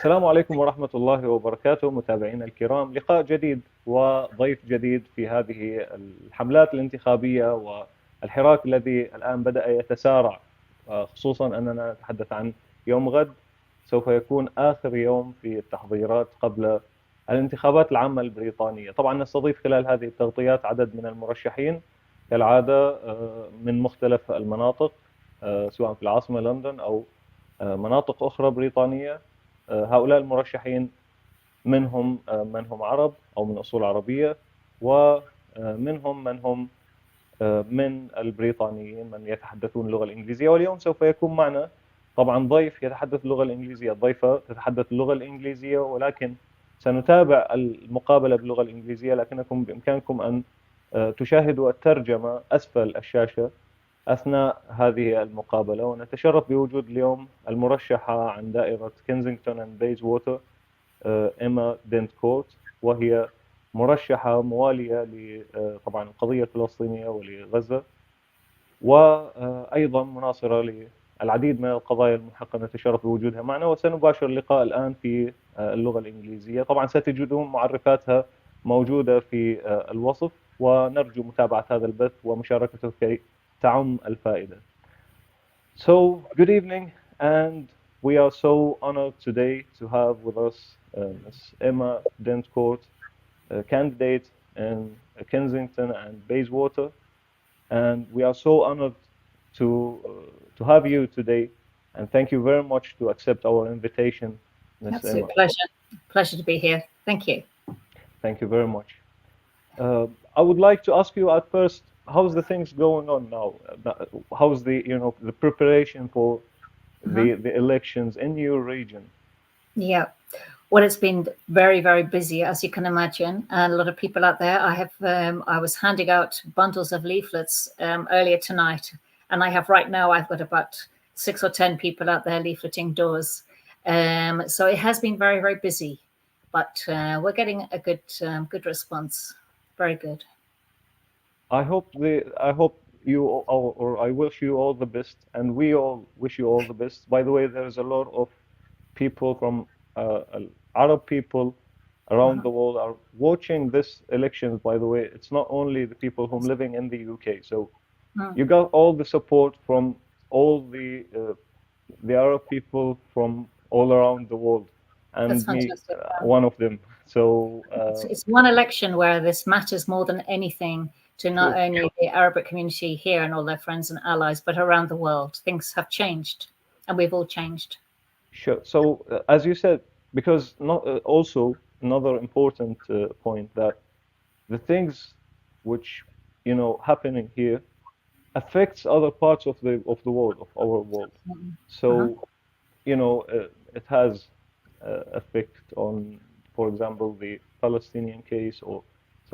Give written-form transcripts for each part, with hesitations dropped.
السلام عليكم ورحمة الله وبركاته متابعينا الكرام، لقاء جديد وضيف جديد في هذه الحملات الانتخابية والحراك الذي الآن بدأ يتسارع، خصوصا أننا نتحدث عن يوم غد سوف يكون آخر يوم في التحضيرات قبل الانتخابات العامة البريطانية. طبعا نستضيف خلال هذه التغطيات عدد من المرشحين كالعادة من مختلف المناطق، سواء في العاصمة لندن أو مناطق أخرى بريطانية. هؤلاء المرشحين منهم من هم عرب أو من أصول عربية، ومنهم من هم من البريطانيين من يتحدثون اللغة الإنجليزية. واليوم سوف يكون معنا طبعا ضيف يتحدث اللغة الإنجليزية، ضيفة تتحدث اللغة الإنجليزية، ولكن سنتابع المقابلة باللغة الإنجليزية، لكنكم بإمكانكم أن تشاهدوا الترجمة أسفل الشاشة أثناء هذه المقابلة. ونتشرف بوجود اليوم المرشحة عن دائرة كنزنغتون اند وبيزووتر، إيما دنتكود، وهي مرشحة موالية طبعا القضية الفلسطينية ولغزة، وأيضا مناصرة للعديد من القضايا المحقة. نتشرف بوجودها معنا، وسنباشر اللقاء الآن في اللغة الإنجليزية. طبعا ستجدون معرفاتها موجودة في الوصف، ونرجو متابعة هذا البث ومشاركته كي تعم الفائدة. So, good evening, and we are so honored today to have with us Ms. Emma Dentcourt, candidate in Kensington and Bayswater, and we are so honored to have you today, and thank you very much to accept our invitation, Ms. Absolute Emma. pleasure to be here. Thank you. Thank you very much. I would like to ask you at first, how's the things going on now? How's the preparation for the elections in your region? Yeah, well, it's been very, very busy, as you can imagine, and a lot of people out there. I was handing out bundles of leaflets earlier tonight, and I've got about 6 or 10 people out there leafleting doors. So it has been very, very busy, but we're getting a good response. Very good. I hope you or I wish you all the best, and we all wish you all the best. By the way, there's a lot of people from Arab people around the world are watching this elections. By the way, it's not only the people who are living in the UK. So you got all the support from all the Arab people from all around the world, and That's me, fantastic. one of them. So it's one election where this matters more than anything to not only the Arabic community here and all their friends and allies, but around the world. Things have changed, and we've all changed. Sure. So as you said, because also another important point, that the things which happening here affects other parts of the world, of our world. So it has effect on, for example, the Palestinian case, or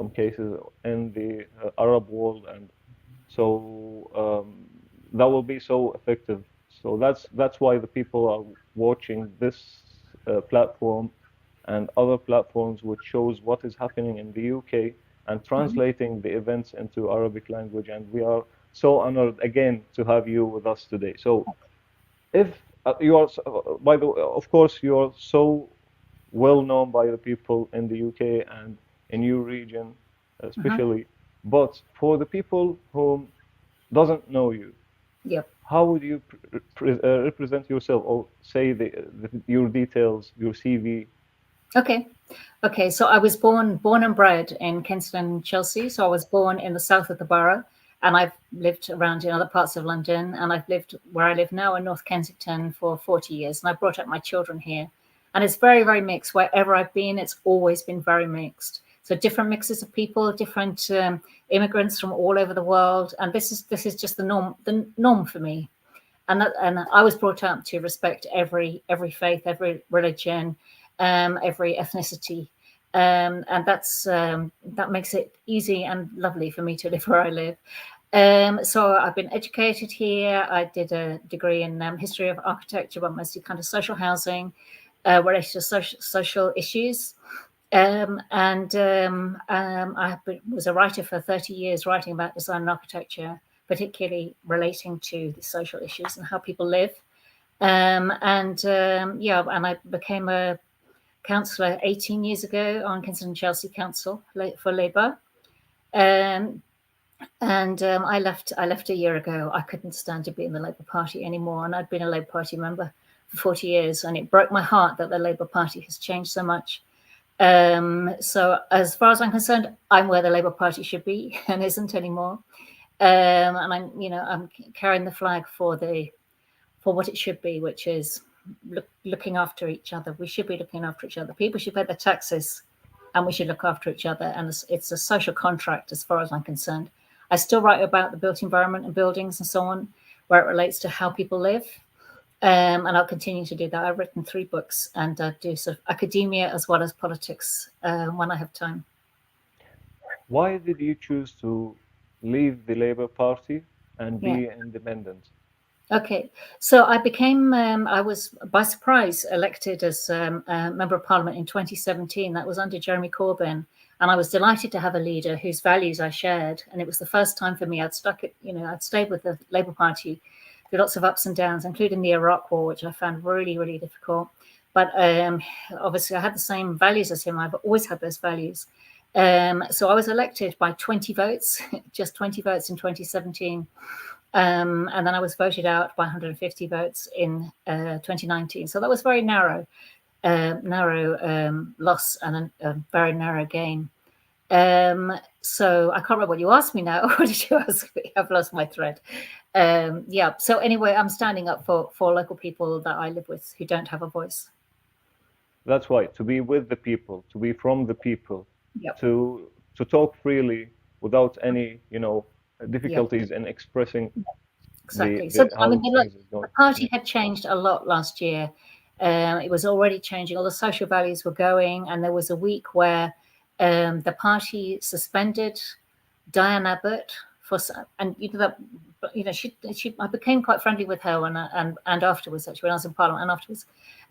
some cases in the Arab world, and so that will be so effective. So that's why the people are watching this platform and other platforms which shows what is happening in the UK and translating the events into Arabic language. And we are so honored again to have you with us today. So if you are, by the way, of course, you are so well known by the people in the UK and in your region especially, but for the people who doesn't know you, how would you represent yourself, or say your details, your CV? Okay. So I was born and bred in Kensington, Chelsea. So I was born in the south of the borough, and I've lived around in other parts of London, and I've lived where I live now in North Kensington for 40 years, and I brought up my children here. And it's very, very mixed. Wherever I've been, it's always been very mixed. So different mixes of people, different immigrants from all over the world, and this is just the norm for me. And I was brought up to respect every faith, every religion, every ethnicity, and that makes it easy and lovely for me to live where I live. So I've been educated here. I did a degree in history of architecture, but mostly kind of social housing, related to social issues. I was a writer for 30 years, writing about design and architecture, particularly relating to the social issues and how people live. And I became a councillor 18 years ago on Kensington Chelsea Council for Labour. I left a year ago. I couldn't stand to be in the Labour Party anymore, and I'd been a Labour Party member for 40 years, and it broke my heart that the Labour Party has changed so much. So as far as I'm concerned, I'm where the Labour Party should be and isn't anymore. And I'm carrying the flag for what it should be, which is looking after each other. We should be looking after each other. People should pay their taxes, and we should look after each other. And it's a social contract, as far as I'm concerned. I still write about the built environment and buildings and so on, where it relates to how people live. And I'll continue to do that. I've written 3 books, and I do sort of academia as well as politics when I have time. Why did you choose to leave the Labour Party and be independent? Okay, so I became, I was by surprise elected as a Member of Parliament in 2017. That was under Jeremy Corbyn. And I was delighted to have a leader whose values I shared. And it was the first time for me. I'd stayed with the Labour Party through lots of ups and downs, including the Iraq War, which I found really, really difficult. But obviously I had the same values as him. I've always had those values. So I was elected by 20 votes, just 20 votes in 2017. And then I was voted out by 150 votes in 2019. So that was very narrow loss and a very narrow gain. So I can't remember what you asked me now. What did you ask me? I've lost my thread. So anyway, I'm standing up for local people that I live with who don't have a voice. That's right. To be with the people, to be from the people, to talk freely without any, difficulties in expressing. Exactly. The party had changed a lot last year. It was already changing. All the social values were going, and there was a week where the party suspended Diane Abbott I became quite friendly with her and afterwards, actually, when I was in Parliament and afterwards.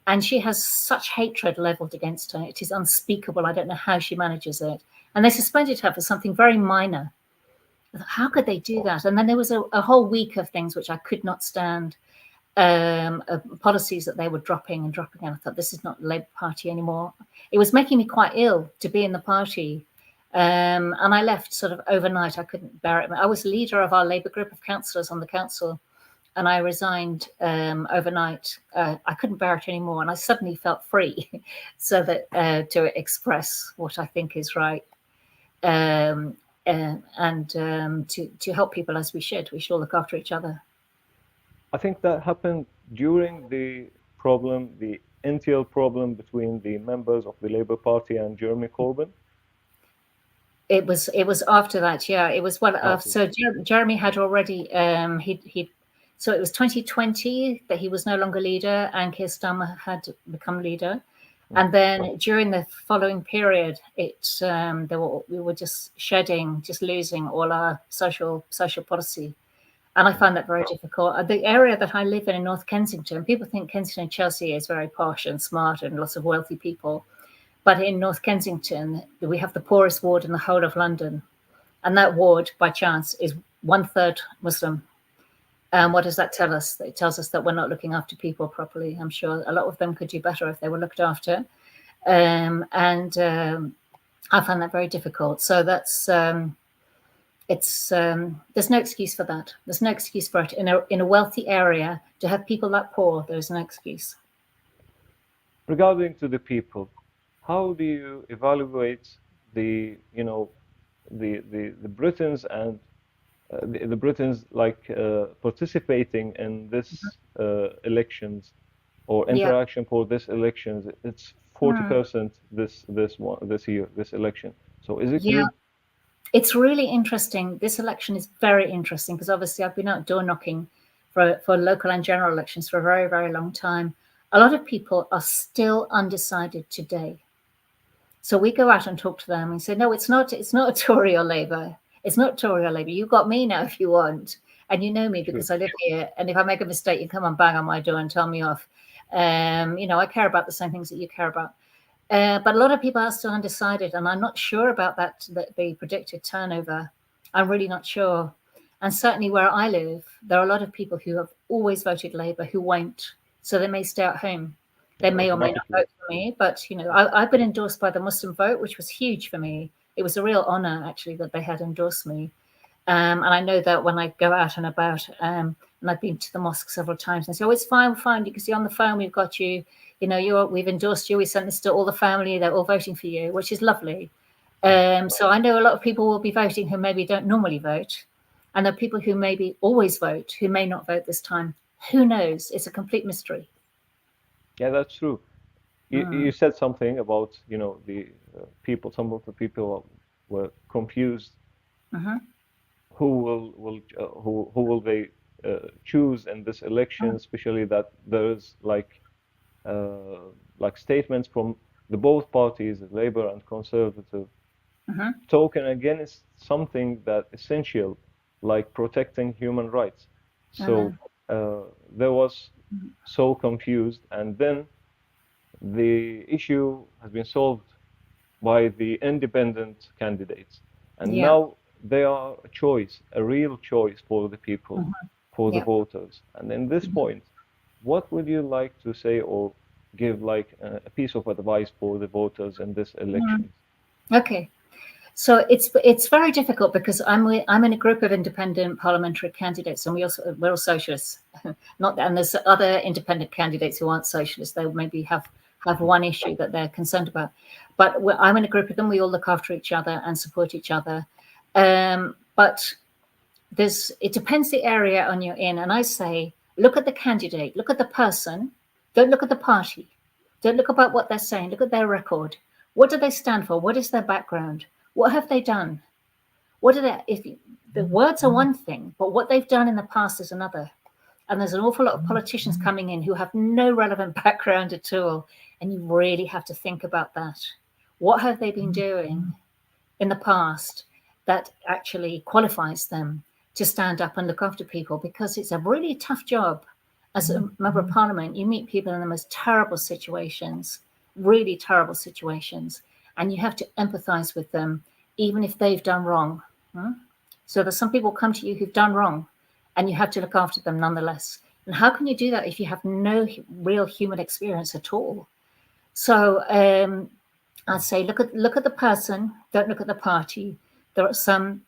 And she has such hatred leveled against her. It is unspeakable. I don't know how she manages it. And they suspended her for something very minor. How could they do that? And then there was a whole week of things which I could not stand, policies that they were dropping. And I thought, this is not the Labour Party anymore. It was making me quite ill to be in the party. And I left sort of overnight. I couldn't bear it. I was leader of our Labour group of councillors on the council, and I resigned overnight. I couldn't bear it anymore, and I suddenly felt free so that to express what I think is right. To help people as we should all look after each other. I think that happened during the initial problem between the members of the Labour Party and Jeremy Corbyn. It was after that, yeah. It was so Jeremy had already so it was 2020 that he was no longer leader, and Keir Starmer had become leader. And then during the following period, we were just losing all our social policy. And I found that very difficult. The area that I live in North Kensington, people think Kensington and Chelsea is very posh and smart and lots of wealthy people. But in North Kensington, we have the poorest ward in the whole of London. And that ward, by chance, is 1/3 Muslim. What does that tell us? It tells us that we're not looking after people properly. I'm sure a lot of them could do better if they were looked after. I find that very difficult. So that's there's no excuse for that. There's no excuse for it in a wealthy area to have people that poor. There's no excuse. Regarding to the people, how do you evaluate the Britons and the Britons participating in this elections or interaction for this elections? It's 40% this election. So is it good? It's really interesting. This election is very interesting because obviously I've been out door knocking for local and general elections for a very, very long time. A lot of people are still undecided today. So we go out and talk to them and say, no, it's not Tory or Labour. It's not Tory or Labour. You've got me now if you want. And you know me because I live here. And if I make a mistake, you come and bang on my door and tell me off. I care about the same things that you care about. But a lot of people are still undecided. And I'm not sure about the predicted turnover. I'm really not sure. And certainly where I live, there are a lot of people who have always voted Labour who won't so they may stay at home. They may or may not automatically. vote for me, but I've been endorsed by the Muslim vote, which was huge for me. It was a real honor, actually, that they had endorsed me. And I know that when I go out and about, and I've been to the mosque several times, and say, "Oh, it's fine, we're fine. You can see on the phone, we've got you. We've endorsed you. We sent this to all the family. They're all voting for you," which is lovely. So I know a lot of people will be voting who maybe don't normally vote, and there are people who maybe always vote who may not vote this time. Who knows? It's a complete mystery. Yeah, that's true. You said something about the people. Some of the people were confused. Who will they choose in this election? Especially that there's like statements from the both parties, Labour and Conservative, talking against something that essential, like protecting human rights. So there was so confused, and then the issue has been solved by the independent candidates, and now they are a choice, a real choice for the people, for the voters. And in this point, what would you like to say or give like a piece of advice for the voters in this election? Okay. So it's very difficult because I'm in a group of independent parliamentary candidates, and we're all socialists. And there's other independent candidates who aren't socialists. They maybe have one issue that they're concerned about, but I'm in a group of them. We all look after each other and support each other. But it depends the area on you're in. And I say, look at the candidate, look at the person. Don't look at the party. Don't look about what they're saying. Look at their record. What do they stand for? What is their background? What have they done? The words are one thing, but what they've done in the past is another. And there's an awful lot of politicians coming in who have no relevant background at all. And you really have to think about that. What have they been doing in the past that actually qualifies them to stand up and look after people? Because it's a really tough job. As a member of parliament, you meet people in the most terrible situations, really terrible situations. And you have to empathize with them, even if they've done wrong. So there's some people come to you who've done wrong, and you have to look after them nonetheless. And how can you do that if you have no real human experience at all? So I'd say look at the person, don't look at the party. There are some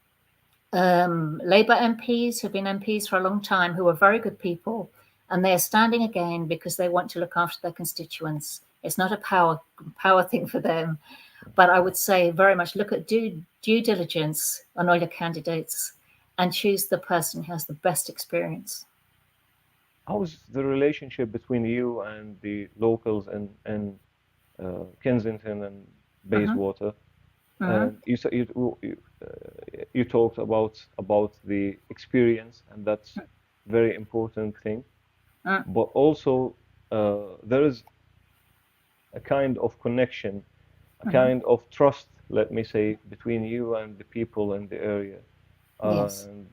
Labour MPs who've been MPs for a long time who are very good people, and they are standing again because they want to look after their constituents. It's not a power thing for them. But I would say very much look at due diligence on all your candidates and choose the person who has the best experience. How's the relationship between you and the locals in Kensington and Bayswater? You talked about the experience, and that's very important thing. But also there is a kind of connection, a kind of trust, let me say, between you and the people in the area. And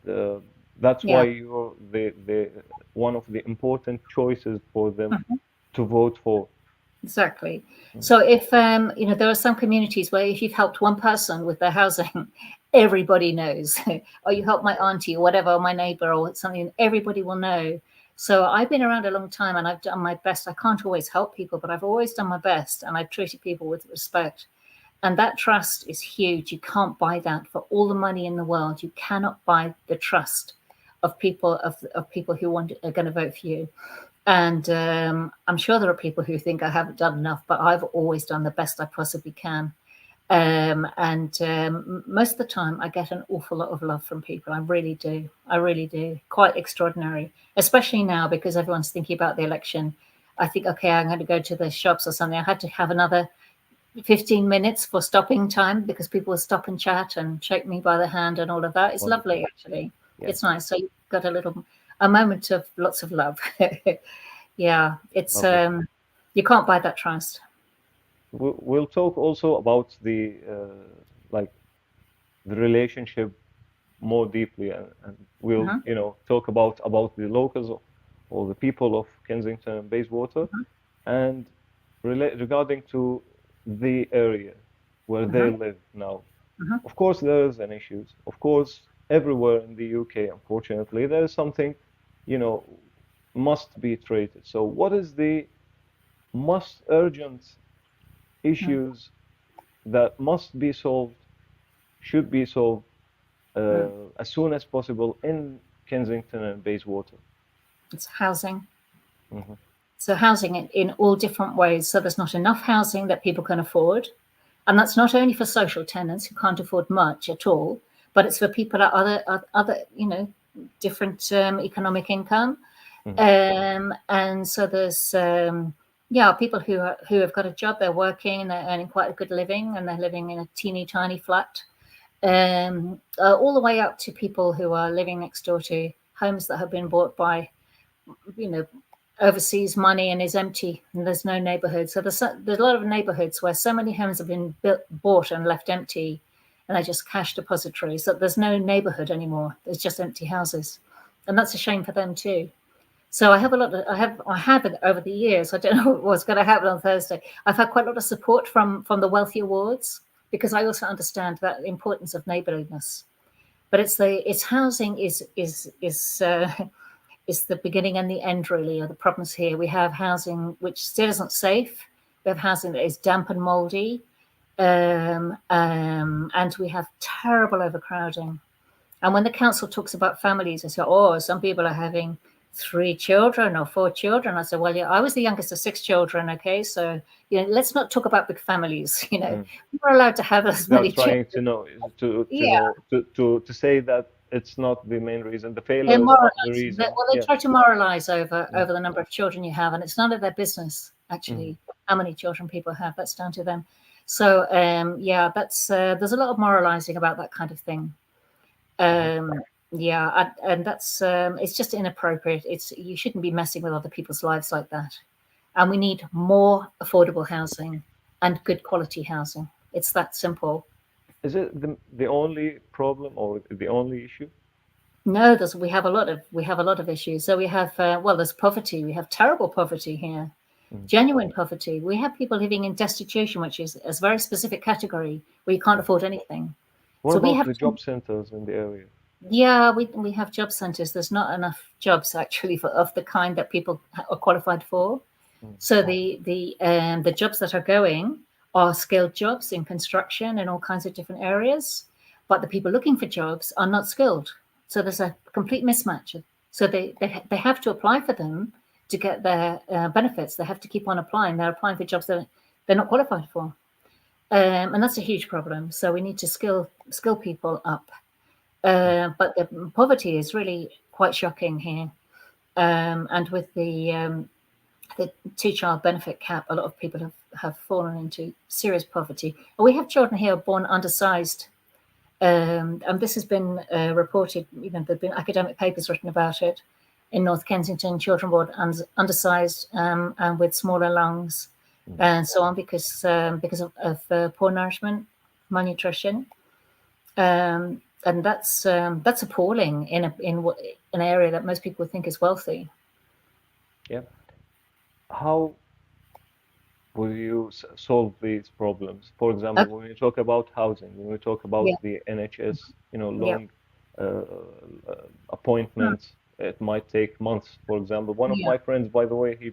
that's why you're the one of the important choices for them to vote for. Exactly. So if there are some communities where if you've helped one person with their housing, everybody knows. Or you help my auntie or whatever, or my neighbor or something, everybody will know. So I've been around a long time and I've done my best. I can't always help people, but I've always done my best, and I've treated people with respect. And that trust is huge. You can't buy that for all the money in the world. You cannot buy the trust of people who are going to vote for you. And I'm sure there are people who think I haven't done enough, but I've always done the best I possibly can. Most of the time I get an awful lot of love from people. I really do. Quite extraordinary, especially now because everyone's thinking about the election. I think, okay, I'm going to go to the shops or something. I had to have another 15 minutes for stopping time because people will stop and chat and shake me by the hand and all of that. It's lovely, actually. Yeah. It's nice. So you've got a moment of lots of love. Yeah, it's you can't buy that trust. We'll talk also about the the relationship more deeply, and we'll talk about the locals or the people of Kensington and Bayswater, and regarding to the area where they live now. Of course, there's an issues. Of course, everywhere in the UK, unfortunately, there is something, must be treated. So what is the most urgent issues that must be solved, should be solved as soon as possible in Kensington and Bayswater? It's housing. Mhm. So housing in all different ways. So there's not enough housing that people can afford. And that's not only for social tenants who can't afford much at all, but it's for people at other different economic income. And so there's people who have got a job, they're working, and they're earning quite a good living, and they're living in a teeny tiny flat, all the way up to people who are living next door to homes that have been bought by overseas money and is empty, and there's no neighborhood. So there's a lot of neighborhoods where so many homes have been bought and left empty, and they're just cash depositories, that there's no neighborhood anymore. There's just empty houses, and that's a shame for them too. So I have over the years, I don't know what's going to happen on Thursday, I've had quite a lot of support from the Wealthy Awards, because I also understand that the importance of neighborliness. But it's housing is the beginning and the end, really, of the problems here. We have housing which still isn't safe. We have housing that is damp and mouldy, and we have terrible overcrowding. And when the council talks about families, they say, "Oh, some people are having 3 children or 4 children." I said, "Well, yeah, I was the youngest of 6 children. Okay, so let's not talk about big families. We're allowed to have as many children." To say that it's not the main reason. The failure They is not the reason. They try to moralize over the number of children you have, and it's none of their business actually how many children people have. That's down to them. So that's there's a lot of moralizing about that kind of thing. And that's it's just inappropriate. You shouldn't be messing with other people's lives like that. And we need more affordable housing and good quality housing. It's that simple. Is it the only problem or the only issue? No, we have a lot of issues. So we have there's poverty. We have terrible poverty here, genuine poverty. We have people living in destitution, which is a very specific category where you can't afford anything. What about the job centers in the area? Yeah, we have job centers. There's not enough jobs actually of the kind that people are qualified for. So the jobs that are going are skilled jobs in construction and all kinds of different areas, but the people looking for jobs are not skilled. So there's a complete mismatch. So they have to apply for them to get their benefits. They have to keep on applying. They're applying for jobs that they're not qualified for, and that's a huge problem. So we need to skill people up. But the poverty is really quite shocking here, and with the 2-child benefit cap, a lot of people have fallen into serious poverty. And we have children here born undersized, and this has been reported. There've been academic papers written about it in North Kensington. Children born undersized and with smaller lungs, and so on, because of poor nourishment, malnutrition. And that's appalling in an area that most people think is wealthy. Yeah. How will you solve these problems? For example, when we talk about housing, when we talk about the NHS, long appointments, it might take months. For example, one of my friends, by the way, he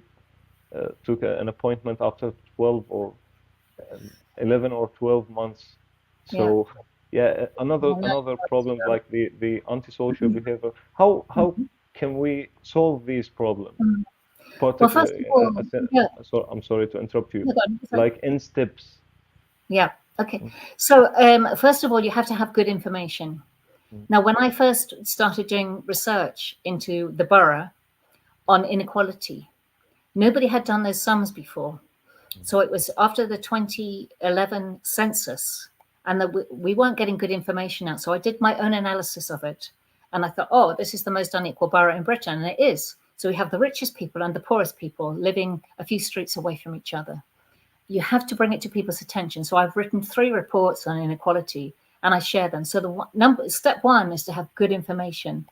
took an appointment after 12 or 11 or 12 months. So another problem, like the antisocial behavior. How can we solve these problems? Well, first of all, I'm sorry to interrupt you. Like in steps. Yeah. Okay. So first of all, you have to have good information. Now, when I first started doing research into the borough on inequality, nobody had done those sums before. So it was after the 2011 census, and we weren't getting good information out. So I did my own analysis of it, and I thought, oh, this is the most unequal borough in Britain, and it is. So we have the richest people and the poorest people living a few streets away from each other. You have to bring it to people's attention. So I've written 3 reports on inequality, and I share them. So step 1 is to have good information.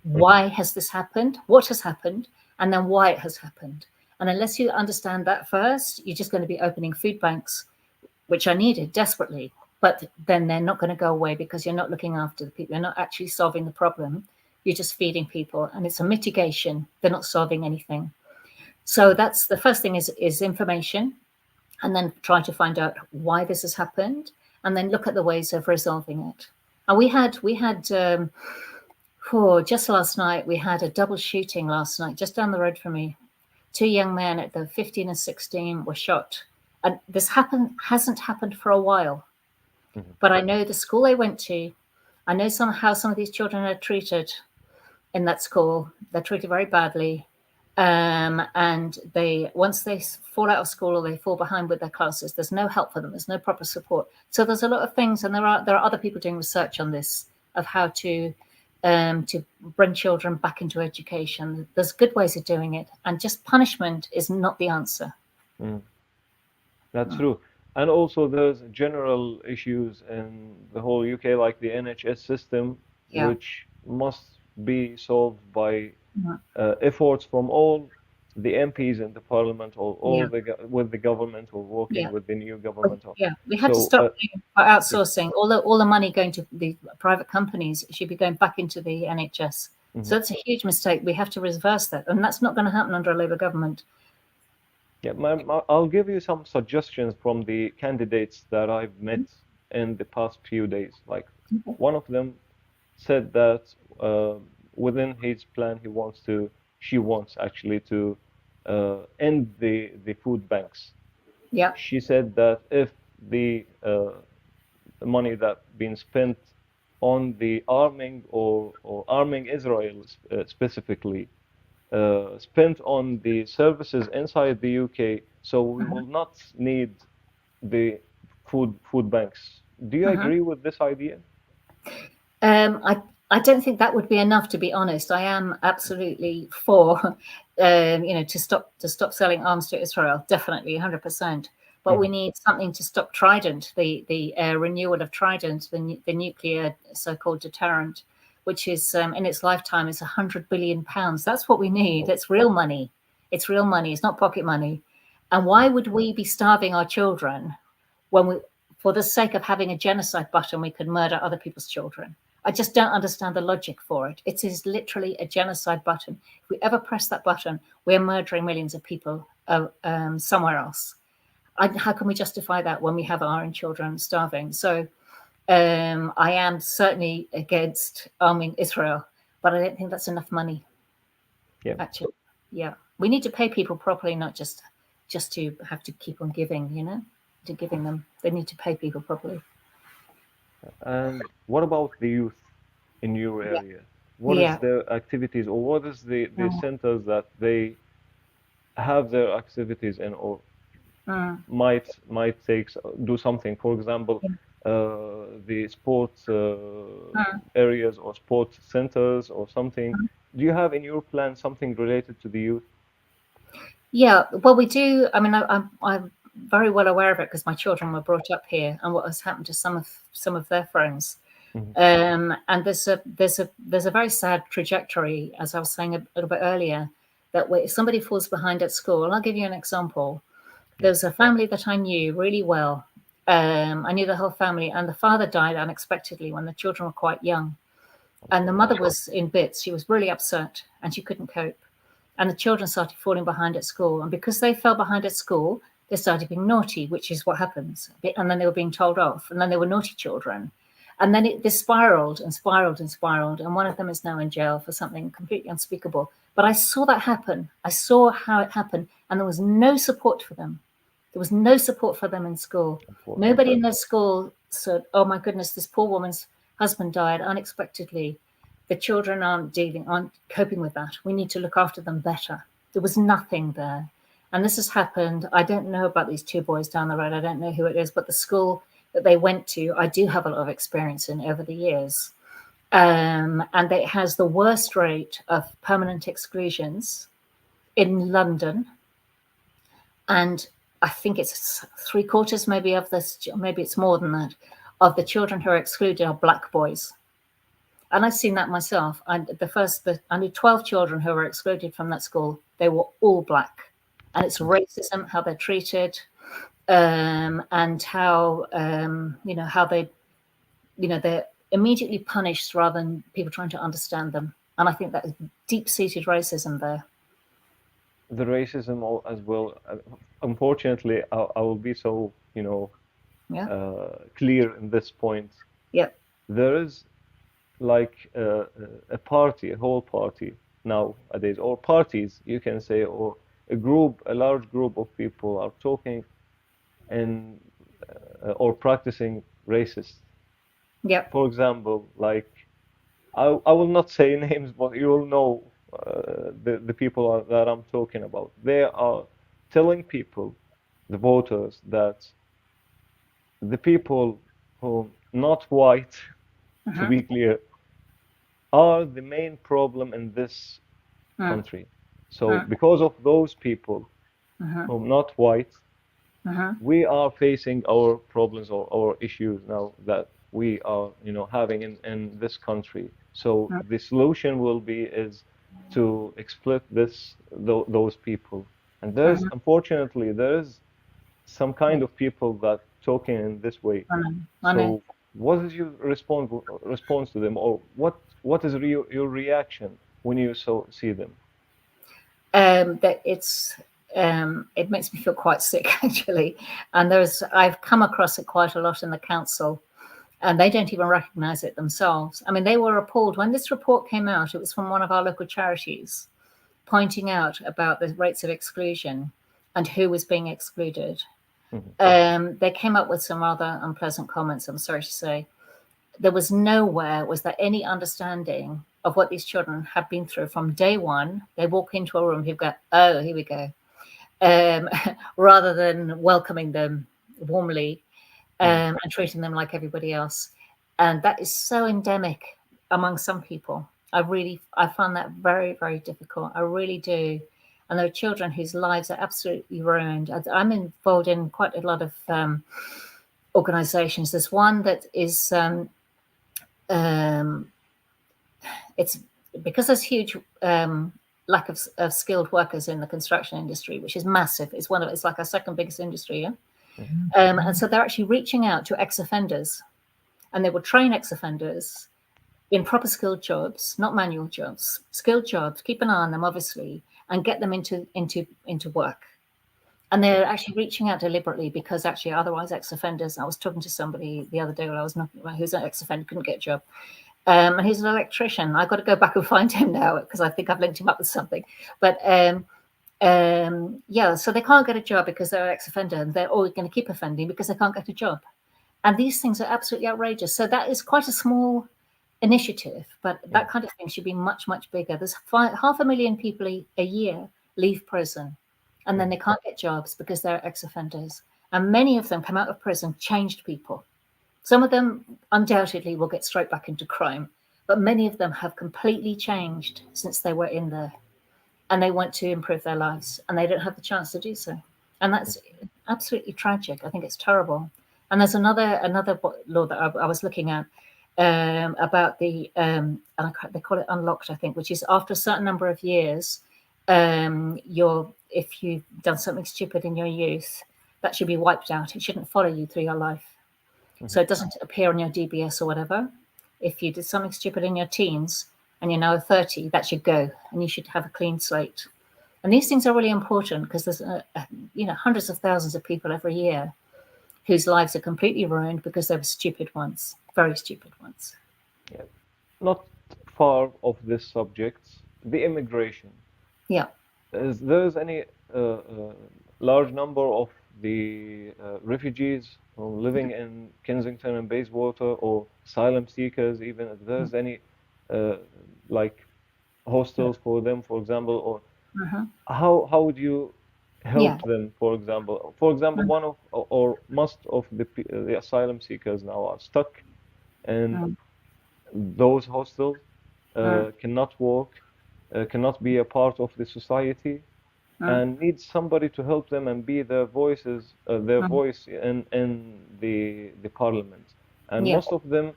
Why has this happened? What has happened? And then why it has happened. And unless you understand that first, you're just going to be opening food banks, which are needed desperately. But then they're not going to go away because you're not looking after the people. You're not actually solving the problem. you're just feeding people, and it's a mitigation. They're not solving anything. So that's the first thing is information, and then try to find out why this has happened, and then look at the ways of resolving it. And we had just last night, we had a double shooting last night, just down the road from me. 2 young men at the 15 and 16 were shot. And this hasn't happened for a while. Mm-hmm. But I know the school they went to, I know how some of these children are treated in that school. They're treated very badly. And once they fall out of school or they fall behind with their classes, there's no help for them. There's no proper support. So there's a lot of things, and there are other people doing research on this, of how to bring children back into education. There's good ways of doing it, and just punishment is not the answer. That's true. And also there's general issues in the whole UK, like the NHS system, which must be solved by efforts from all the MPs in the parliament, or with the government, or working with the new government. We have to stop outsourcing. All the money going to the private companies should be going back into the NHS. So that's a huge mistake. We have to reverse that, and that's not going to happen under a Labour government. I'll give you some suggestions from the candidates that I've met in the past few days. Like one of them said that within his plan, she wants actually to end the food banks. Yeah. She said that if the money that's been spent on the arming or arming Israel specifically, spent on the services inside the UK, so we will not need the food banks. Do you agree with this idea? I don't think that would be enough, to be honest. I am absolutely for, to stop selling arms to Israel, definitely 100%. But we need something to stop Trident, the renewal of Trident, the nuclear so-called deterrent, which is in its lifetime is £100 billion. That's what we need. It's real money. It's real money. It's not pocket money. And why would we be starving our children when for the sake of having a genocide button, we could murder other people's children? I just don't understand the logic for it. It is literally a genocide button. If we ever press that button, we're murdering millions of people somewhere else. How can we justify that when we have our own children starving? So I am certainly against arming Israel, but I don't think that's enough money. Yeah. Actually, we need to pay people properly, not just to have to keep on giving, to giving them. They need to pay people properly. And what about the youth in your area? What is their activities, or what is the centers that they have their activities in, or might do something? For example, the sports areas or sports centers or something. Do you have in your plan something related to the youth? Yeah, well, we do. I mean, I'm very well aware of it because my children were brought up here, and what has happened to some of their friends. And there's a very sad trajectory, as I was saying a little bit earlier, that if somebody falls behind at school, and I'll give you an example. There's a family that I knew really well. I knew the whole family, and the father died unexpectedly when the children were quite young. And the mother was in bits. She was really upset, and she couldn't cope. And the children started falling behind at school. And because they fell behind at school, they started being naughty, which is what happens. And then they were being told off, and then they were naughty children. And then this spiraled and spiraled and spiraled. And one of them is now in jail for something completely unspeakable. But I saw that happen. I saw how it happened, and there was no support for them. There was no support for them in school. Nobody in their school said, oh my goodness, this poor woman's husband died unexpectedly. The children aren't coping with that. We need to look after them better. There was nothing there. And this has happened. I don't know about these 2 boys down the road. I don't know who it is, but the school that they went to, I do have a lot of experience in over the years. And it has the worst rate of permanent exclusions in London. And I think it's 3/4 maybe of this, maybe it's more than that, of the children who are excluded are black boys. And I've seen that myself. I knew 12 children who were excluded from that school. They were all black. And it's racism, how they're treated, and how, how they're immediately punished rather than people trying to understand them. And I think that is deep-seated racism there. The racism as well. Unfortunately, I will be so, clear in this point. Yeah. There is like a party, a whole party nowadays, or parties, you can say, or a large group of people are talking and or practicing racist. Yeah. For example, like I will not say names, but you will know the people that I'm talking about. They are telling people, the voters, that the people who not white, to be clear, are the main problem in this country. So because of those people who are not white, we are facing our problems or our issues now that we are, having in this country. So the solution will be is to exploit those people. And unfortunately, there is some kind of people that talking in this way. I know. So what is your response to them, or what is your reaction when you see them? That it makes me feel quite sick, actually. And I've come across it quite a lot in the council, and they don't even recognize it themselves. I mean, they were appalled when this report came out. It was from one of our local charities pointing out about the rates of exclusion and who was being excluded. They came up with some rather unpleasant comments, I'm sorry to say. There was nowhere was there any understanding of what these children have been through from day one. They walk into a room, you go, oh, here we go, rather than welcoming them warmly and treating them like everybody else. And that is so endemic among some people. I find that very, very difficult. I really do. And there are children whose lives are absolutely ruined. I'm involved in quite a lot of organizations. There's one that is, it's because there's huge lack of skilled workers in the construction industry, which is massive. It's like our second biggest industry. Yeah? And so they're actually reaching out to ex-offenders, and they will train ex-offenders in proper skilled jobs, not manual jobs, skilled jobs, keep an eye on them, obviously, and get them into work. And they're actually reaching out deliberately because actually otherwise ex-offenders, I was talking to somebody the other day where I was knocking about who's an ex-offender, couldn't get a job. And he's an electrician. I've got to go back and find him now because I think I've linked him up with something. But so they can't get a job because they're an ex-offender, and they're always going to keep offending because they can't get a job. And these things are absolutely outrageous. So that is quite a small initiative, but that kind of thing should be much, much bigger. There's 500,000 people a year leave prison, and then they can't get jobs because they're ex-offenders. And many of them come out of prison changed people. Some of them undoubtedly will get straight back into crime, but many of them have completely changed since they were in there, and they want to improve their lives, and they don't have the chance to do so. And that's absolutely tragic. I think it's terrible. And there's another law that I was looking at about they call it unlocked, I think, which is after a certain number of years, if you've done something stupid in your youth, that should be wiped out. It shouldn't follow you through your life. So it doesn't appear on your DBS or whatever. If you did something stupid in your teens and you're now 30, that should go, and you should have a clean slate. And these things are really important because there's hundreds of thousands of people every year whose lives are completely ruined because they were stupid once, very stupid ones. Yeah. Not far of this subject, the immigration. Yeah. There's any large number of the refugees living in Kensington and Bayswater, or asylum seekers, even if there's any like hostels for them, for example, or how would you help them, for example? One of or most of the asylum seekers now are stuck in those hostels, cannot work, cannot be a part of the society, and need somebody to help them and be their voice in the parliament. And most of them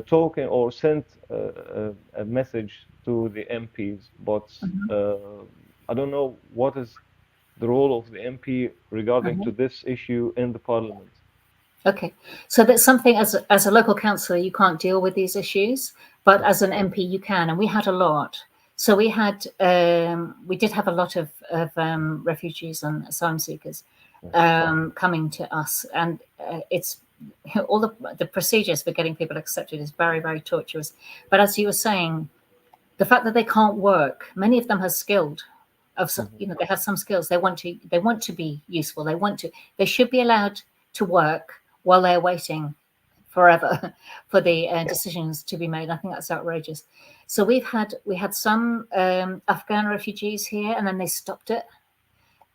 talking or sent a message to the MPs, but I don't know what is the role of the MP regarding to this issue in the parliament. Okay, so that's something as a local councillor you can't deal with these issues, But as an MP, you can, and we had a lot. So we did have a lot of refugees and asylum seekers coming to us, and it's all the procedures for getting people accepted is very, very tortuous. But as you were saying, the fact that they can't work, many of them are skilled. They have some skills. They want to be useful. They should be allowed to work while they're waiting forever for the decisions to be made. I think that's outrageous. So we had some Afghan refugees here, and then they stopped it.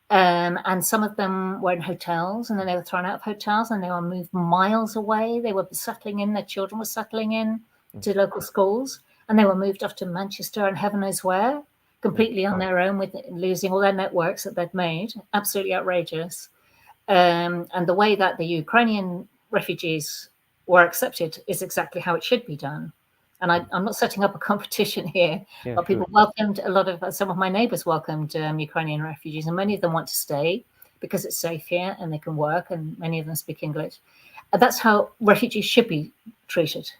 And some of them were in hotels, and then they were thrown out of hotels, and they were moved miles away. They were settling in. Their children were settling in to local schools, and they were moved off to Manchester and heaven knows where, completely on their own, with losing all their networks that they'd made. Absolutely outrageous. And the way that the Ukrainian refugees were accepted is exactly how it should be done. And I'm not setting up a competition here, but people welcomed some of my neighbors welcomed Ukrainian refugees, and many of them want to stay because it's safe here and they can work, and many of them speak English. And that's how refugees should be treated.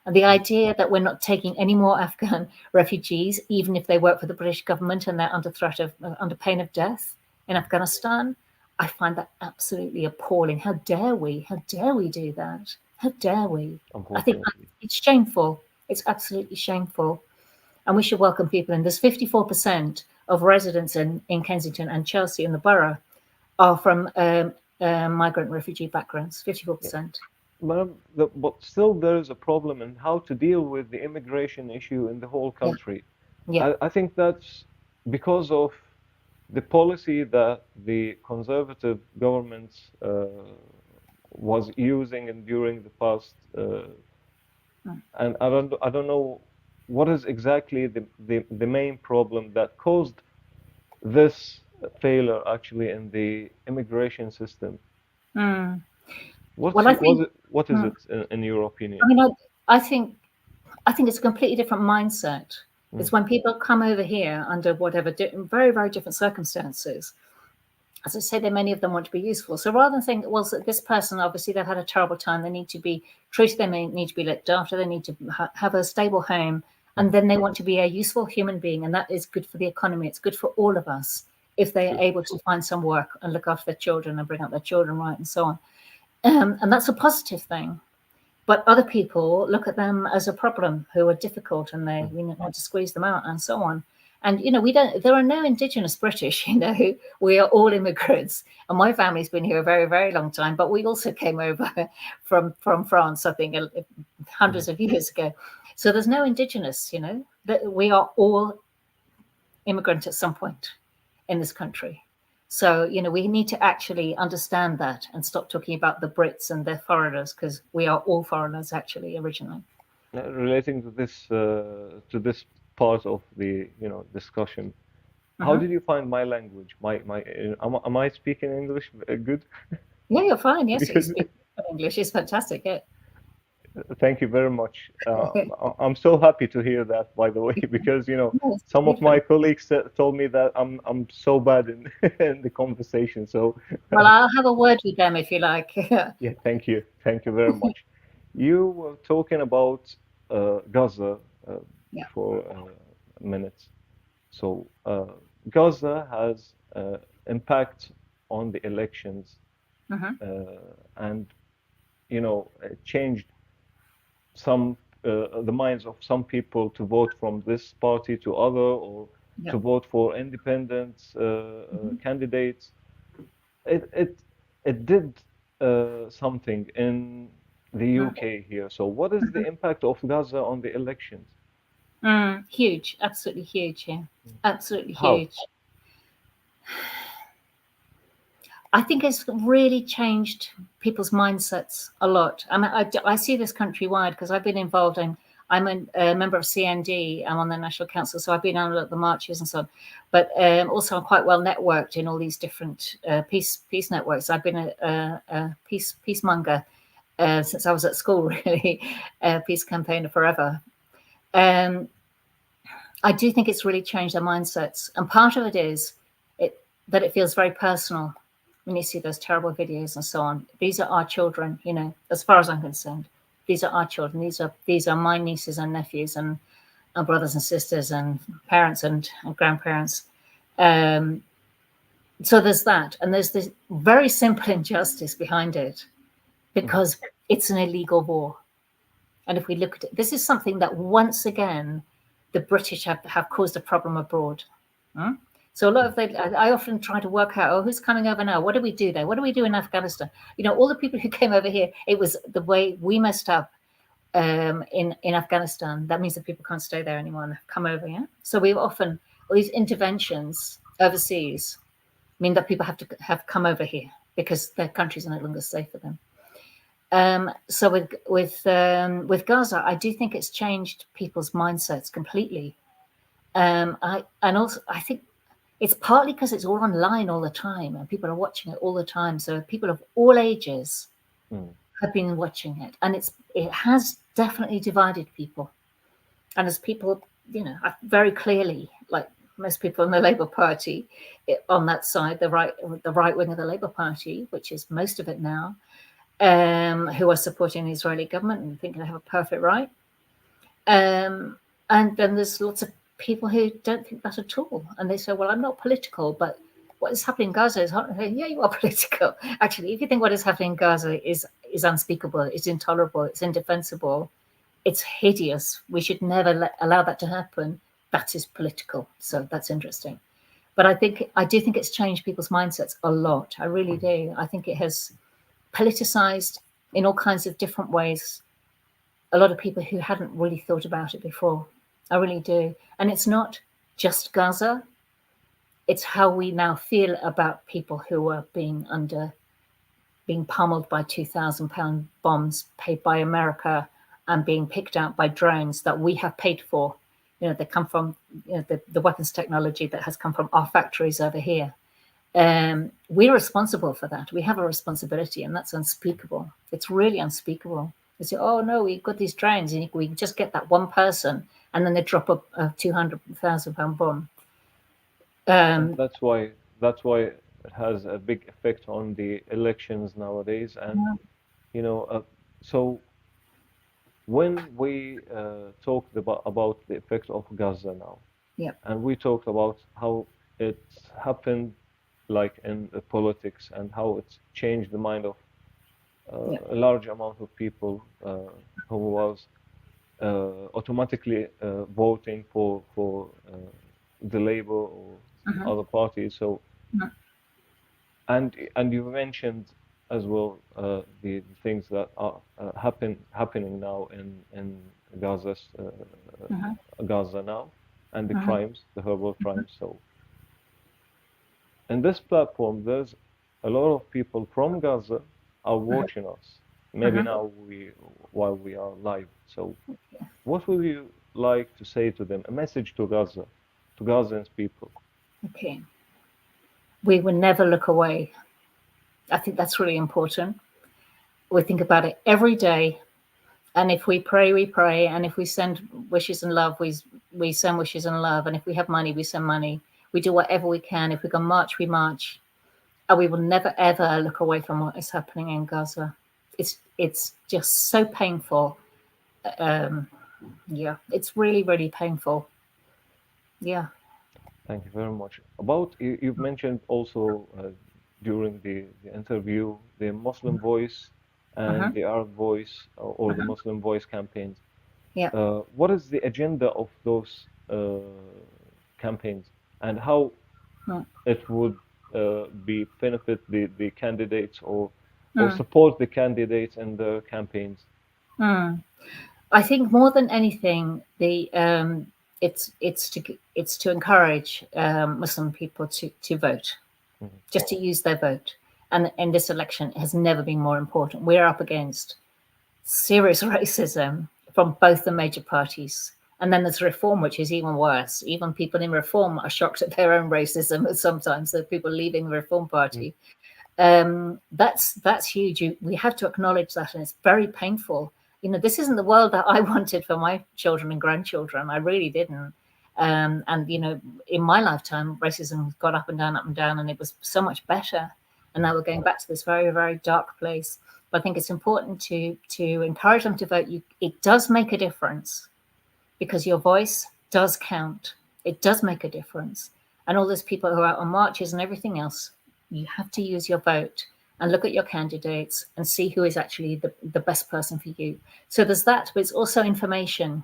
And the idea that we're not taking any more Afghan refugees, even if they work for the British government and they're under pain of death in Afghanistan, I find that absolutely appalling. How dare we? How dare we do that? How dare we? I think it's shameful. It's absolutely shameful. And we should welcome people. And there's 54% of residents in Kensington and Chelsea in the borough are from migrant refugee backgrounds, 54%. But still there is a problem in how to deal with the immigration issue in the whole country. I think that's because of the policy that the Conservative government was using and during the past, and I don't know what is exactly the main problem that caused this failure actually in the immigration system. What is it in your opinion? I mean, I think it's a completely different mindset. It's when people come over here under whatever very, very different circumstances. As I say, many of them want to be useful. So rather than think, well, this person, obviously they've had a terrible time, they need to be treated, they need to be looked after, they need to have a stable home, and then they want to be a useful human being, and that is good for the economy. It's good for all of us if they are able to find some work and look after their children and bring up their children right and so on. And that's a positive thing. But other people look at them as a problem, who are difficult, and we want to squeeze them out and so on. And, there are no indigenous British, we are all immigrants. And my family's been here a very, very long time, but we also came over from France, I think, hundreds of years ago. So there's no indigenous, we are all immigrant at some point in this country. So, we need to actually understand that and stop talking about the Brits and their foreigners, because we are all foreigners actually originally. Relating to this part of the discussion, how did you find my language? Am I speaking English good? Yeah, you're fine. Yes, you speak English. It's fantastic. Yeah. Thank you very much. I'm so happy to hear that, by the way, because some of my colleagues told me that I'm so bad in the conversation. So well, I'll have a word with them if you like. Yeah, thank you very much. You were talking about Gaza for a minute. So Gaza has impact on the elections, and it changed the minds of some people to vote from this party to other, or to vote for independent candidates. It did something in the UK here. So what is the impact of Gaza on the elections? Huge, absolutely huge. Yeah, absolutely How? huge. I think it's really changed people's mindsets a lot. I mean, I see this countrywide because I've been involved in. I'm a member of CND. I'm on the National Council, so I've been on the marches and so on. But also, I'm quite well networked in all these different peace networks. I've been a peacemonger since I was at school, really, peace campaigner forever. I do think it's really changed their mindsets, and part of it is that it feels very personal. When you see those terrible videos and so on, these are our children, as far as I'm concerned. these are our children. These are my nieces and nephews and our brothers and sisters and parents and grandparents. So there's that, and there's this very simple injustice behind it, because it's an illegal war. And if we look at it, this is something that once again the British have caused a problem abroad. So a lot of I often try to work out, who's coming over now? What do we do there? What do we do in Afghanistan? All the people who came over here, it was the way we messed up in Afghanistan. That means that people can't stay there anymore and have come over. Yeah. So we've often, all these interventions overseas mean that people have come over here because their countries are no longer safe for them. So with Gaza, I do think it's changed people's mindsets completely. I think it's partly because it's all online all the time and people are watching it all the time. So people of all ages have been watching it, and it has definitely divided people. And as people, very clearly, like most people in the Labour Party, on that side, the right wing of the Labour Party, which is most of it now, who are supporting the Israeli government and think they have a perfect right. And then there's lots of people who don't think that at all. And they say, well, I'm not political, but what is happening in Gaza is, yeah, you are political. Actually, if you think what is happening in Gaza is unspeakable, it's intolerable, it's indefensible, it's hideous, we should never allow that to happen, that is political. So that's interesting. But I do think it's changed people's mindsets a lot. I really do. I think it has politicized in all kinds of different ways a lot of people who hadn't really thought about it before. I really do. And it's not just Gaza. It's how we now feel about people who are being pummeled by £2,000 bombs paid by America and being picked out by drones that we have paid for. They come from the weapons technology that has come from our factories over here. We're responsible for that. We have a responsibility, and that's unspeakable. It's really unspeakable. They say, oh no, we've got these drones, and we just get that one person, and then they drop a £200,000 bomb. That's why it has a big effect on the elections nowadays. And so when we talked about the effect of Gaza now, and we talked about how it's happened, like in the politics, and how it's changed the mind of a large amount of people who was automatically voting for the Labour or other parties. So, and you mentioned as well the things that are happening now in Gaza now, and the crimes, the horrible crimes. So, in this platform, there's a lot of people from Gaza are watching us. Maybe now while we are live. So, what would you like to say to them? A message to Gaza, to Gazans people. Okay. We will never look away. I think that's really important. We think about it every day. And if we pray, we pray. And if we send wishes and love, we send wishes and love. And if we have money, we send money. We do whatever we can. If we can march, we march. And we will never, ever look away from what is happening in Gaza. It's just so painful. It's really, really painful. Yeah. Thank you very much. You've mentioned also during the interview the Muslim Voice and the Arab Voice or the Muslim Voice campaigns. Yeah. What is the agenda of those campaigns, and how it would benefit the candidates or support the candidates in the campaigns? I think more than anything, it's to encourage Muslim people to vote, just to use their vote. And in this election, it has never been more important. We're up against serious racism from both the major parties. And then there's Reform, which is even worse. Even people in Reform are shocked at their own racism sometimes. So people leaving the Reform Party. That's huge. We have to acknowledge that, and it's very painful. This isn't the world that I wanted for my children and grandchildren. I really didn't. And in my lifetime, racism got up and down, and it was so much better. And now we're going back to this very, very dark place. but I think it's important to encourage them to vote. It does make a difference because your voice does count. It does make a difference. And all those people who are out on marches and everything else, you have to use your vote and look at your candidates and see who is actually the best person for you. So there's that, but it's also information.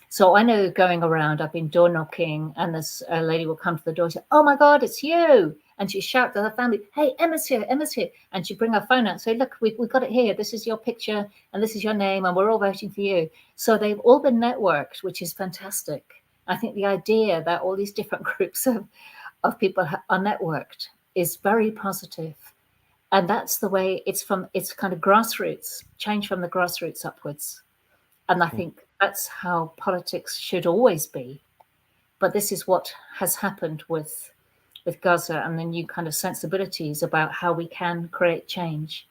So I know going around, I've been door knocking, and this lady will come to the door and say, "Oh my God, it's you." And she shout to her family, "Hey, Emma's here, Emma's here." And she bring her phone out and say, "Look, we've got it here. This is your picture and this is your name and we're all voting for you." So they've all been networked, which is fantastic. I think the idea that all these different groups of people are networked is very positive. And that's the way it's kind of grassroots, change from the grassroots upwards. And I think that's how politics should always be. But this is what has happened with Gaza and the new kind of sensibilities about how we can create change,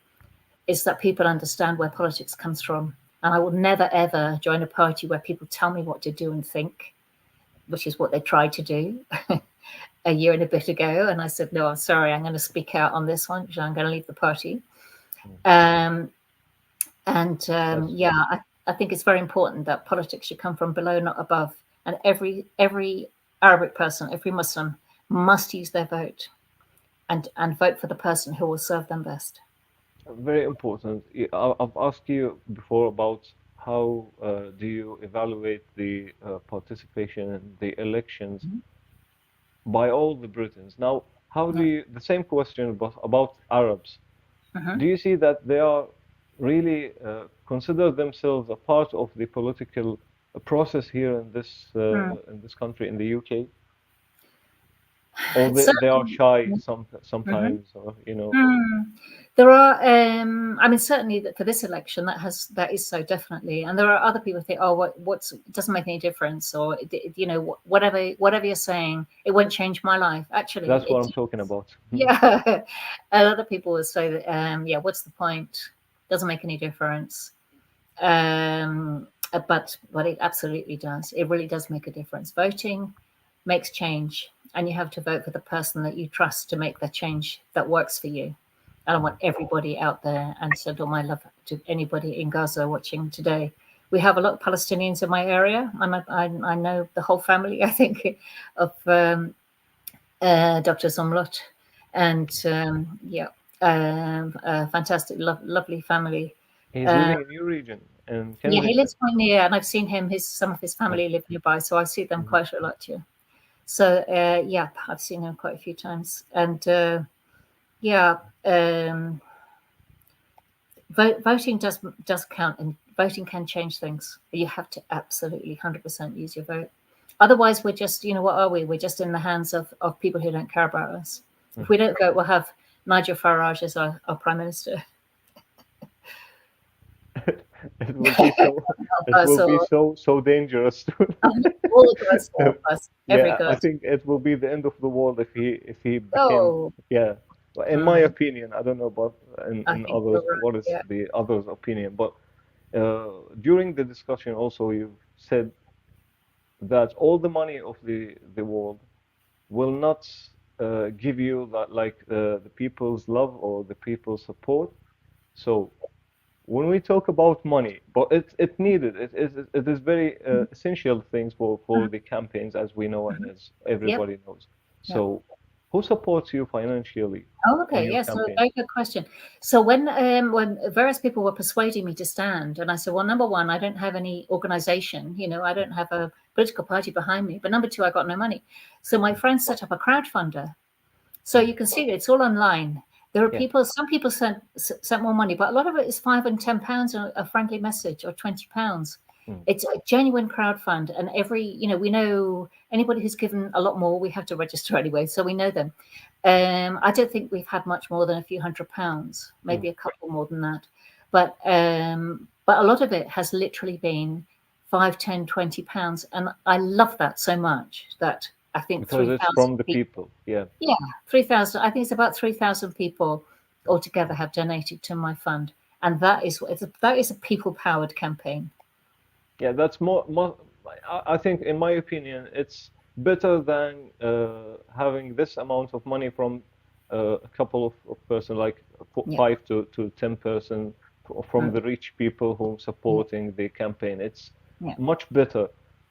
is that people understand where politics comes from. And I will never, ever join a party where people tell me what to do and think, which is what they tried to do a year and a bit ago. And I said, no, I'm sorry, I'm going to speak out on this one, because I'm going to leave the party. Yeah, I think it's very important that politics should come from below, not above. And every Arabic person, every Muslim must use their vote and vote for the person who will serve them best. Very important. I've asked you before about how do you evaluate the participation in the elections by all the Britons. Now, how do you, the same question about Arabs, do you see that they are really consider themselves a part of the political process here in this country, in the UK? Or they are shy sometimes, or, you know. There are, I mean, certainly for this election, that is so, definitely. And there are other people who think, oh, it doesn't make any difference, or, you know, whatever you're saying, it won't change my life. Actually, that's what I'm talking about. Yeah. And other people will say that, yeah, what's the point? Doesn't make any difference. But it absolutely does. It really does make a difference. Voting makes change, and you have to vote for the person that you trust to make the change that works for you. And I want everybody out there, and send all my love to anybody in Gaza watching today. We have a lot of Palestinians in my area, and I know the whole family, I think, of Dr. Zomlot, and fantastic, lovely family. He's living in your region, in Kensington. Yeah, he lives quite near, and I've seen him. Some of his family live nearby, so I see them quite a lot here. So yeah, I've seen him quite a few times, and yeah, voting does count, and voting can change things. You have to absolutely 100% use your vote. Otherwise, we're just, you know, what are we? We're just in the hands of people who don't care about us. If we don't vote, we'll have Nigel Farage as our Prime Minister. It will be so dangerous. All of us, yeah, I think it will be the end of the world if he became, yeah. In my opinion, I don't know about in others, what is the others' opinion, but during the discussion also you said that all the money of the world will not give you that, like the people's love or the people's support. So when we talk about money, but it's needed. It is very essential things for the campaigns, as we know and as everybody knows. So who supports you financially? Oh, okay, yes, so very good question. So when various people were persuading me to stand, and I said, well, number one, I don't have any organization, you know, I don't have a political party behind me, but number two, I got no money. So my friends set up a crowdfunder. So you can see it's all online. There are people, some people sent more money, but a lot of it is £5 and £10 a friendly message, or £20. It's a genuine crowdfund, and we know anybody who's given a lot more, we have to register anyway, so we know them. I don't think we've had much more than a few £100s, maybe a couple more than that. But a lot of it has literally been £5, £10, £20, and I love that so much that I think because it's from the people. Yeah, 3,000. I think it's about 3,000 people altogether have donated to my fund, and that is a people-powered campaign. Yeah, that's more. I think, in my opinion, it's better than having this amount of money from a couple of person, like 5 to 10 person from the rich people who are supporting the campaign. It's much better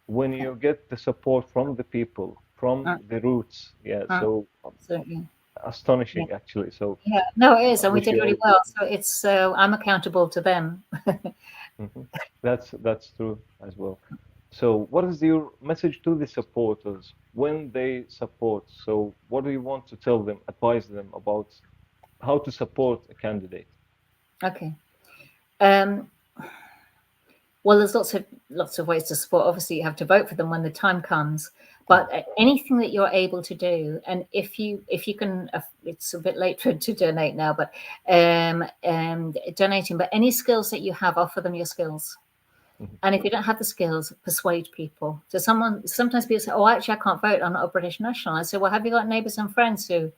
when you get the support from the people, from the roots. So absolutely astonishing, actually. So no, it is, I and we wish did you really all well. So it's I'm accountable to them. That's true as well. So what is your message to the supporters when they support? So what do you want to tell them, advise them about how to support a candidate? Okay. Well, there's lots of ways to support. Obviously, you have to vote for them when the time comes. But anything that you're able to do, and if you can, it's a bit late to donate now, but donating. But any skills that you have, offer them your skills. And if you don't have the skills, persuade people. So sometimes people say, "Oh, actually, I can't vote. I'm not a British national." I say, "Well, have you got neighbours and friends who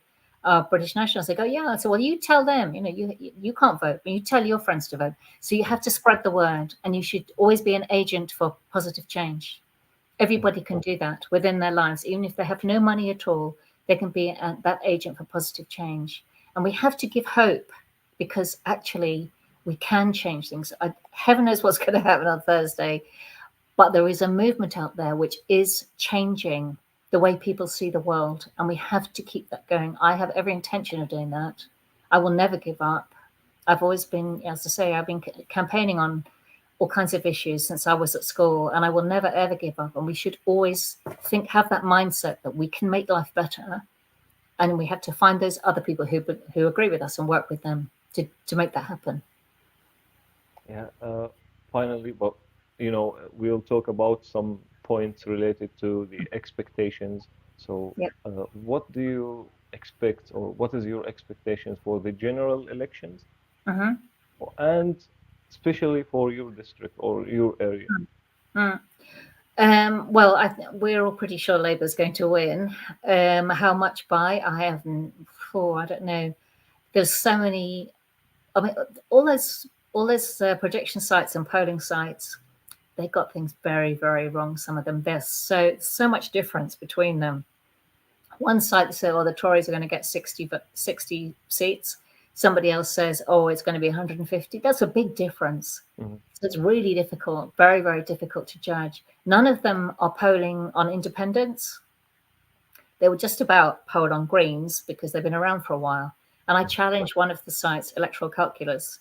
are British nationals?" They go, "Yeah." I say, "Well, you tell them. You can't vote, but you tell your friends to vote." So you have to spread the word, and you should always be an agent for positive change. Everybody can do that within their lives, even if they have no money at all. They can be that agent for positive change, and we have to give hope, because actually we can change things. Heaven knows what's going to happen on Thursday, but there is a movement out there which is changing the way people see the world, and we have to keep that going. I have every intention of doing that. I will never give up. I've always been, as I say, I've been campaigning on all kinds of issues since I was at school, and I will never ever give up. And we should always have that mindset that we can make life better, and we have to find those other people who agree with us and work with them to make that happen. Finally, but we'll talk about some points related to the expectations. So what do you expect, or what is your expectations for the general elections, and especially for your district or your area? Well, we're all pretty sure Labour's going to win. How much by? I don't know. There's so many. I mean, all those prediction sites and polling sites, they got things very, very wrong. Some of them, there's so much difference between them. One site said, "Oh, the Tories are going to get 60 seats." Somebody else says, "Oh, it's going to be 150." That's a big difference. So it's really difficult, very, very difficult to judge. None of them are polling on independents. They were just about polled on Greens because they've been around for a while. And I challenged one of the sites, Electoral Calculus.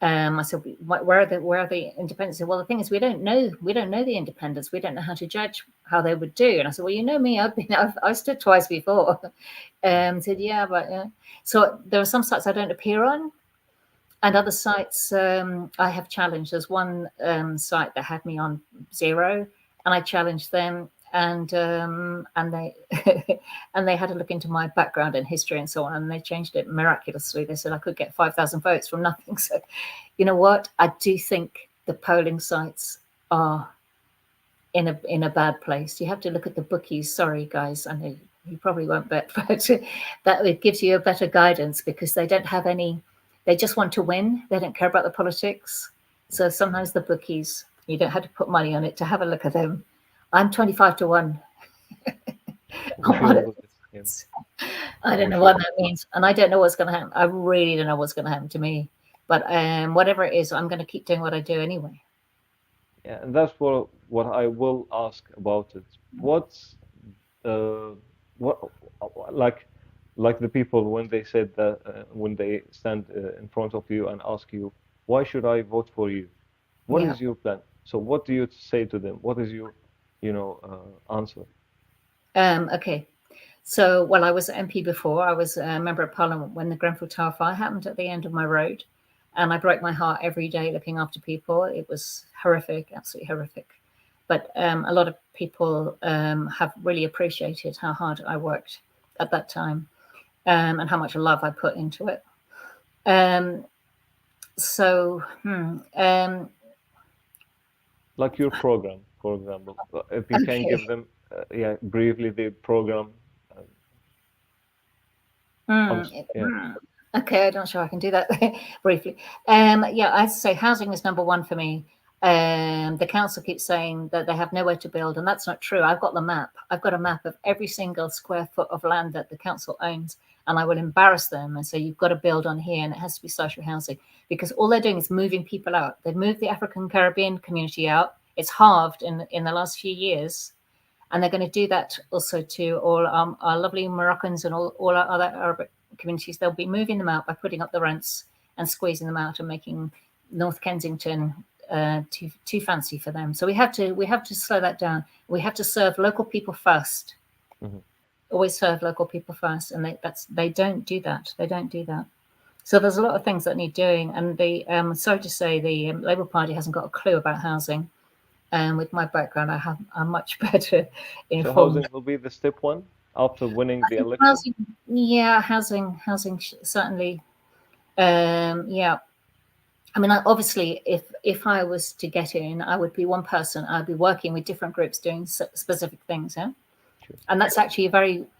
I said, "Where are the independents?" Well, the thing is, we don't know the independents. We don't know how to judge how they would do. And I said, "Well, you know me, I've stood twice before." Said, "Yeah, but." So there are some sites I don't appear on, and other sites I have challenged. There's one site that had me on 0, and I challenged them, and they and they had a look into my background and history and so on, and they changed it miraculously. They said I could get 5,000 votes from nothing. So, you know what? I do think the polling sites are in a bad place. You have to look at the bookies. Sorry, guys, I know you probably won't bet, but that it gives you a better guidance, because they don't have any. They just want to win. They don't care about the politics. So sometimes the bookies, you don't have to put money on it to have a look at them. I'm 25 to 1. I don't know what that means, and I don't know what's going to happen. I really don't know what's going to happen to me, but whatever it is, I'm going to keep doing what I do anyway. Yeah, and that's what I will ask about it. What's what like the people when they said that when they stand in front of you and ask you, "Why should I vote for you?" What is your plan? So what do you say to them? What is your answer? Okay. So, well, I was MP before. I was a member of Parliament when the Grenfell Tower fire happened at the end of my road. And I broke my heart every day looking after people. It was horrific, absolutely horrific. But a lot of people have really appreciated how hard I worked at that time, and how much love I put into it. Like your program, for example, if you can give them, briefly the program. Okay, I'm not sure I can do that briefly. I'd say housing is number one for me. The council keeps saying that they have nowhere to build, and that's not true. I've got the map. I've got a map of every single square foot of land that the council owns, and I will embarrass them and say, you've got to build on here, and it has to be social housing, because all they're doing is moving people out. They've moved the African Caribbean community out. It's halved in the last few years, and they're going to do that also to all our lovely Moroccans and all our other Arabic communities. They'll be moving them out by putting up the rents and squeezing them out and making North Kensington too fancy for them. So we have to slow that down. We have to serve local people first. Mm-hmm. Always serve local people first, and they don't do that. They don't do that. So there's a lot of things that need doing, and sorry to say, the Labour Party hasn't got a clue about housing. With my background, I'm much better informed. So housing will be the step one after winning the election? Housing certainly. Yeah. I mean, obviously, if I was to get in, I would be one person. I'd be working with different groups doing specific things. Yeah? Sure. And that's actually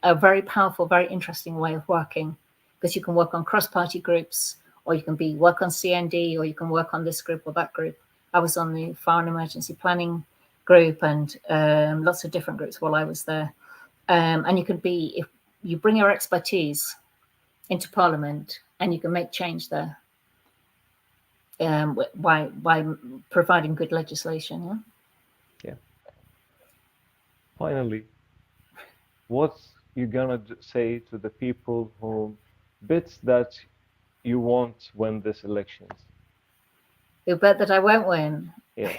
a very powerful, very interesting way of working, because you can work on cross-party groups, or you can work on CND, or you can work on this group or that group. I was on the Foreign Emergency Planning group and lots of different groups while I was there. And you can if you bring your expertise into Parliament, and you can make change there by providing good legislation. Yeah. Finally, what's you gonna say to the people who bets that you won't win this elections? You bet that I won't win. Yeah.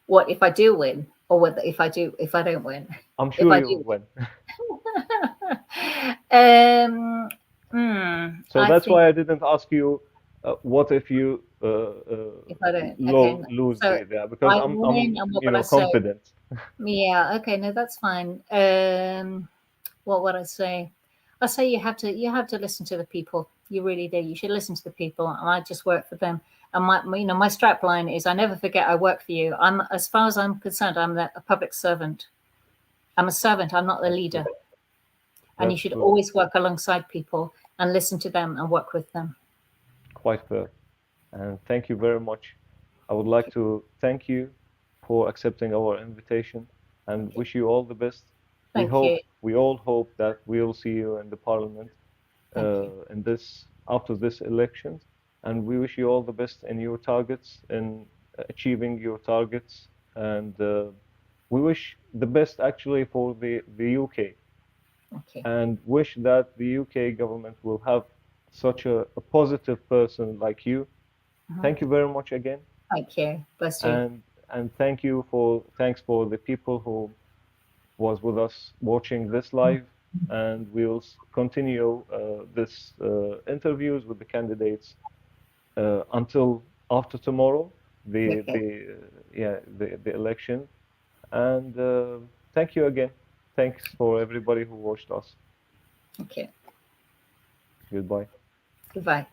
What if I do win, or what if I don't win? I'm sure you'll win. So that's why I didn't ask you. What if you if I don't lose so there? Because I'm confident. Yeah. Okay. No, that's fine. What would I say? I say you have to listen to the people. You really do. You should listen to the people, and I just work for them. And my strap line is, I never forget I work for you. As far as I'm concerned, I'm a public servant. I'm a servant. I'm not the leader. And you should always work alongside people and listen to them and work with them. Quite fair. And thank you very much. I would like to thank you for accepting our invitation and wish you all the best. We all hope that we'll see you in the Parliament after this election. And we wish you all the best in your targets, in achieving your targets. And we wish the best actually for the UK. Okay. And wish that the UK government will have such a positive person like you. Thank you very much again. Thank you. Bless you. And thanks for the people who was with us watching this live. And we'll continue this interviews with the candidates until after tomorrow, the election. And thank you again. Thanks for everybody who watched us. Okay. Goodbye. Goodbye.